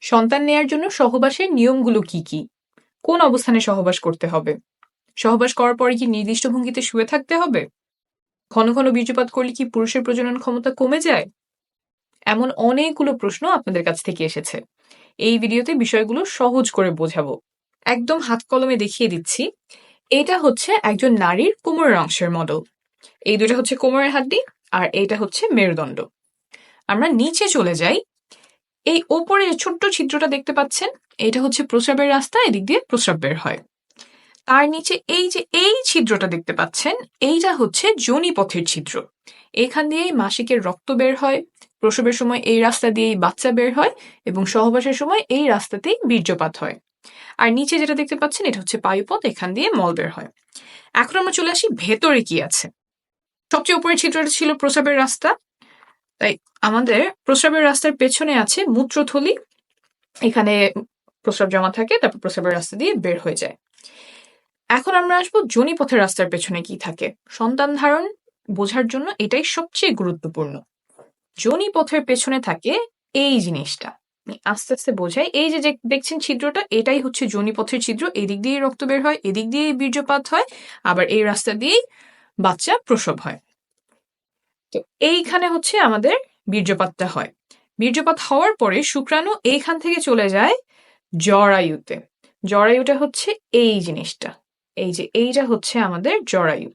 সন্তান নেয়ার জন্য সহবাসের নিয়মগুলো কি কি? কোন অবস্থানে সহবাস করতে হবে? সহবাস করার পরে কি নির্দিষ্ট ভঙ্গিতে শুয়ে থাকতে হবে? ঘন ঘন বীর্যপাত করলে কি পুরুষের প্রজনন ক্ষমতা কমে যায়? এমন অনেকগুলো প্রশ্ন আপনাদের কাছ থেকে এসেছে। এই ভিডিওতে বিষয়গুলো সহজ করে বোঝাবো। একদম হাত কলমে দেখিয়ে দিচ্ছি। এটা হচ্ছে একজন নারীর কোমরের অংশের মডেল। এই দুটো হচ্ছে কোমরের হাড্ডি, আর এইটা হচ্ছে মেরুদণ্ড। আমরা নিচে চলে যাই। এই ওপরে যে ছোট্ট ছিদ্রটা দেখতে পাচ্ছেন, এটা হচ্ছে প্রস্রাবের রাস্তা, এদিক দিয়ে প্রস্রাব বের হয়। তার নিচে এই যে এই ছিদ্রটা দেখতে পাচ্ছেন, এইটা হচ্ছে যোনিপথের ছিদ্র। এখান দিয়েই মাসিকের রক্ত বের হয়, প্রসবের সময় এই রাস্তা দিয়েই বাচ্চা বের হয়, এবং সহবাসের সময় এই রাস্তাতেই বীর্যপাত হয়। আর নিচে যেটা দেখতে পাচ্ছেন, এটা হচ্ছে পায়ুপথ, এখান দিয়ে মল বের হয়। এখন আমরা চলে আসি ভেতরে কি আছে। সবচেয়ে উপরের ছিদ্রটা ছিল প্রস্রাবের রাস্তা, তাই আমাদের প্রস্রাবের রাস্তার পেছনে আছে মূত্রথলি। এখানে প্রস্রাব জমা থাকে, তারপর প্রস্রাবের রাস্তা দিয়ে বের হয়ে যায়। এখন আমরা আসবো যোনিপথের রাস্তার পেছনে কি থাকে। সন্তান ধারণ বোঝার জন্য এটাই সবচেয়ে গুরুত্বপূর্ণ। যোনিপথের পেছনে থাকে এই জিনিসটা। আস্তে আস্তে বোঝাই। এই যে দেখছেন ছিদ্রটা, এটাই হচ্ছে যোনিপথের ছিদ্র। এদিক দিয়ে রক্ত বের হয়, এদিক দিয়ে বীর্যপাত হয়, আবার এই রাস্তা দিয়েই বাচ্চা প্রসব হয়। তো এইখানে হচ্ছে আমাদের বীর্যপাতটা হয়। বীর্যপাত হওয়ার পরে শুক্রাণু এইখান থেকে চলে যায় জরায়ুতে। জরায়ুটা হচ্ছে এই জিনিসটা। এই যে এইটা হচ্ছে আমাদের জরায়ু।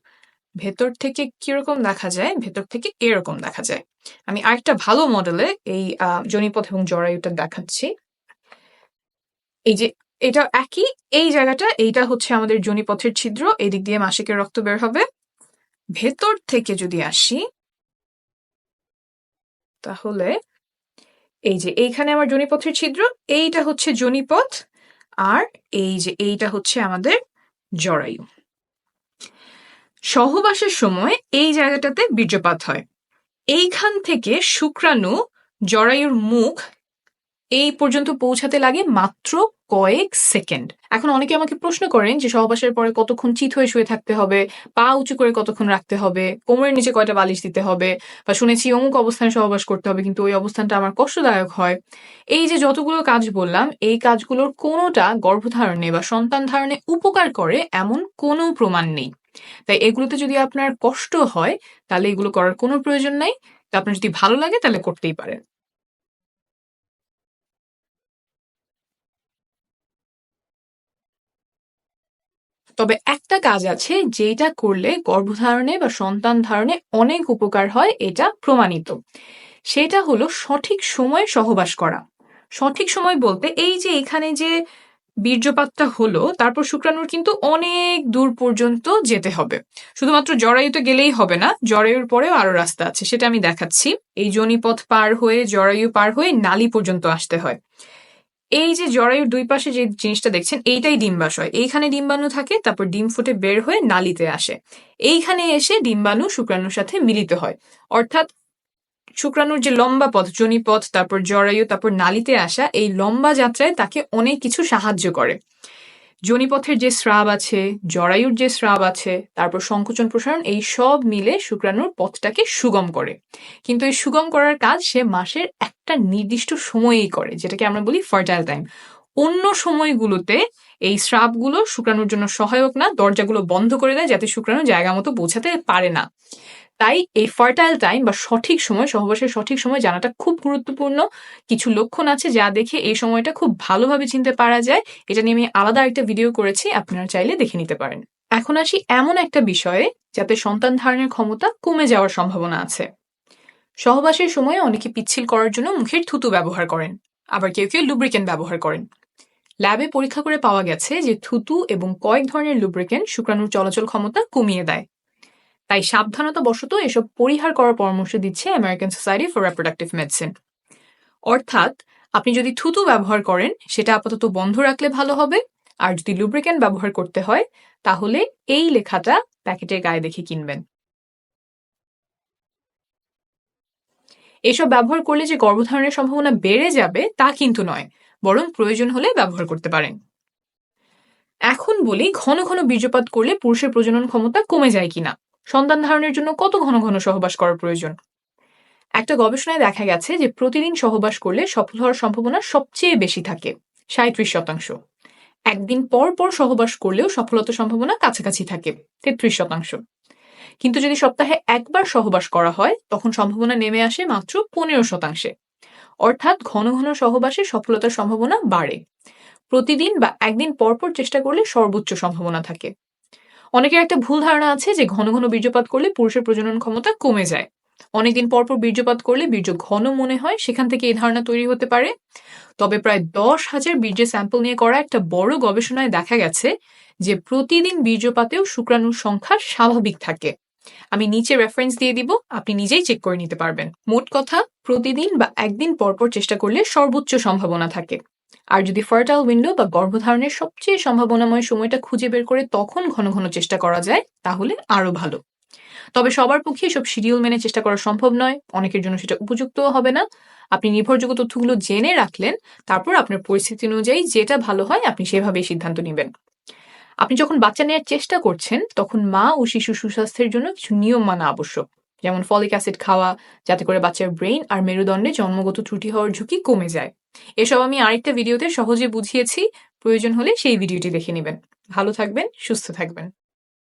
ভেতর থেকে কিরকম দেখা যায়? ভেতর থেকে এরকম দেখা যায়। আমি আরেকটা ভালো মডেলে এই যোনিপথ এবং জরায়ুটা দেখাচ্ছি। এই যে এটা একই, এই জায়গাটা, এইটা হচ্ছে আমাদের যোনিপথের ছিদ্র, এদিক দিয়ে মাসিকের রক্ত বের হবে। ভেতর থেকে যদি আসি, তাহলে এই যে এইখানে আমার যোনিপথের ছিদ্র, এইটা হচ্ছে যোনিপথ, আর এই যে এইটা হচ্ছে আমাদের জরায়ু। সহবাসের সময় এই জায়গাটাতে বীর্যপাত হয়। এইখান থেকে শুক্রাণু জরায়ুর মুখ এই পর্যন্ত পৌঁছাতে লাগে মাত্র কয়েক সেকেন্ড। এখন অনেকে আমাকে প্রশ্ন করেন যে সহবাসের পরে কতক্ষণ চিত হয়ে শুয়ে থাকতে হবে, পা উঁচু করে কতক্ষণ রাখতে হবে, কোমরের নিচে কয়টা বালিশ দিতে হবে, বা শুনেছি অমুক অবস্থানে সহবাস করতে হবে, কিন্তু ওই অবস্থানটা আমার কষ্টদায়ক হয়। এই যে যতগুলো কাজ বললাম, এই কাজগুলোর কোনোটা গর্ভধারণে বা সন্তান ধারণে উপকার করে এমন কোনো প্রমাণ নেই। তাই এগুলোতে যদি আপনার কষ্ট হয়, তাহলে এগুলো করার কোনো প্রয়োজন নাই। আপনার যদি ভালো লাগে তাহলে করতেই পারেন। তবে একটা কাজ আছে যেটা করলে গর্ভধারণে বা সন্তান ধারণে অনেক উপকার হয়, এটা প্রমাণিত। সেটা হলো সঠিক সময়ে সহবাস করা। সঠিক সময় বলতে এই যে এখানে যে বীর্যপাতটা হলো, তারপর শুক্রাণুর কিন্তু অনেক দূর পর্যন্ত যেতে হবে। শুধুমাত্র জরায়ুতে গেলেই হবে না, জরায়ুর পরেও আরো রাস্তা আছে, সেটা আমি দেখাচ্ছি। এই যোনিপথ পার হয়ে জরায়ু পার হয়ে নালী পর্যন্ত আসতে হয়। এই যে জরায়ুর দুই পাশে যে জিনিসটা দেখছেন, এইটাই ডিম্বাশয়। এইখানে ডিম্বাণু থাকে, তারপর ডিম ফুটে বের হয়ে নালীতে আসে। এইখানে এসে ডিম্বাণু শুক্রাণুর সাথে মিলিত হয়। অর্থাৎ শুক্রাণুর যে লম্বা পথ, যোনিপথ, তারপর জরায়ু, তারপর নালীতে আসা, এই লম্বা যাত্রায় তাকে অনেক কিছু সাহায্য করে। যোনিপথের যে স্রাব আছে, জরায়ুর যে স্রাব আছে, তারপর সংকোচন প্রসারণ, এই সব মিলে শুক্রাণুর পথটাকে সুগম করে। কিন্তু এই সুগম করার কাজ সে মাসের একটা নির্দিষ্ট সময়েই করে, যেটাকে আমরা বলি ফার্টাইল টাইম। অন্য সময়গুলোতে এই স্রাবগুলো শুক্রাণুর জন্য সহায়ক না, দরজাগুলো বন্ধ করে দেয় যাতে শুক্রাণু জায়গা মতো পৌঁছাতে পারে না। তাই এই ফার্টাইল টাইম বা সঠিক সময়, সহবাসের সঠিক সময় জানাটা খুব গুরুত্বপূর্ণ। কিছু লক্ষণ আছে যা দেখে এই সময়টা খুব ভালোভাবে চিনতে পারা যায়। এটা নিয়ে আমি আলাদা একটা ভিডিও করেছি, আপনারা চাইলে দেখে নিতে পারেন। এখন আসি এমন একটা বিষয়ে যাতে সন্তান ধারণের ক্ষমতা কমে যাওয়ার সম্ভাবনা আছে। সহবাসের সময় অনেকে পিচ্ছিল করার জন্য মুখের থুতু ব্যবহার করেন, আবার কেউ কেউ লুব্রিকেন্ট ব্যবহার করেন। ল্যাবে পরীক্ষা করে পাওয়া গেছে যে থুতু এবং কয়েক ধরনের লুব্রিকেন্ট শুক্রাণুর চলাচল ক্ষমতা কমিয়ে দেয়। তাই সাবধানতা বশত এসব পরিহার করার পরামর্শ দিচ্ছে American society for reproductive medicine. অর্থাৎ আপনি যদি থুতু ব্যবহার করেন, সেটা আপাতত বন্ধ রাখলে ভালো হবে। আর যদি লুব্রিকেন্ট ব্যবহার করতে হয়, তাহলে এই লেখাটা প্যাকেটের গায়ে দেখে কিনবেন। এসব ব্যবহার করলে যে গর্ভধারণের সম্ভাবনা বেড়ে যাবে তা কিন্তু নয়, বরং প্রয়োজন হলে ব্যবহার করতে পারেন। এখন বলি, ঘন ঘন বীর্যপাত করলে পুরুষের প্রজনন ক্ষমতা কমে যায় কিনা, সন্তান ধারণের জন্য কত ঘন ঘন সহবাস করার প্রয়োজন। একটা গবেষণায় দেখা গেছে যে প্রতিদিন সহবাস করলে সফল হওয়ার সম্ভাবনা সবচেয়ে বেশি থাকে, 37%। একদিন পর পর সহবাস করলেও সফলতার সম্ভাবনা কাছাকাছি থাকে, 33%। কিন্তু যদি সপ্তাহে একবার সহবাস করা হয় তখন সম্ভাবনা নেমে আসে মাত্র 15%। অর্থাৎ ঘন ঘন সহবাসে সফলতার সম্ভাবনা বাড়ে। প্রতিদিন বা একদিন পর পর চেষ্টা করলে সর্বোচ্চ সম্ভাবনা থাকে। অনেকের একটা ভুল ধারণা আছে যে ঘন ঘন বীর্যপাত করলে পুরুষের প্রজনন ক্ষমতা কমে যায়। অনেকদিন পর পর বীর্যপাত করলে বীর্য ঘন মনে হয়, সেখান থেকে এই ধারণা তৈরি হতে পারে। তবে প্রায় 10,000 বীর্যের স্যাম্পল নিয়ে করা একটা বড় গবেষণায় দেখা গেছে যে প্রতিদিন বীর্যপাতেও শুক্রাণুর সংখ্যা স্বাভাবিক থাকে। আমি নিচে রেফারেন্স দিয়ে দিব, আপনি নিজেই চেক করে নিতে পারবেন। মোট কথা, প্রতিদিন বা একদিন পর পর চেষ্টা করলে সর্বোচ্চ সম্ভাবনা থাকে। আর যদি ফার্টাইল উইন্ডো বা গর্ভধারণের সবচেয়ে সম্ভাবনাময় সময়টা খুঁজে বের করে তখন ঘন ঘন চেষ্টা করা যায় তাহলে আরো ভালো। তবে সবার পক্ষে এসব শিডিউল মেনে চেষ্টা করা সম্ভব নয়, অনেকের জন্য সেটা উপযুক্তও হবে না। আপনি নির্ভরযোগ্য তথ্যগুলো জেনে রাখলেন, তারপর আপনার পরিস্থিতি অনুযায়ী যেটা ভালো হয় আপনি সেভাবেই সিদ্ধান্ত নেবেন। আপনি যখন বাচ্চা নেওয়ার চেষ্টা করছেন তখন মা ও শিশু সুস্বাস্থ্যের জন্য কিছু নিয়ম মানা আবশ্যক, যেমন ফলিক অ্যাসিড খাওয়া, যাতে করে বাচ্চার ব্রেইন আর মেরুদণ্ডে জন্মগত ত্রুটি হওয়ার ঝুঁকি কমে যায়। এসব আমি আরেকটা ভিডিওতে সহজে বুঝিয়েছি, প্রয়োজন হলে সেই ভিডিওটি দেখে নেবেন। ভালো থাকবেন, সুস্থ থাকবেন।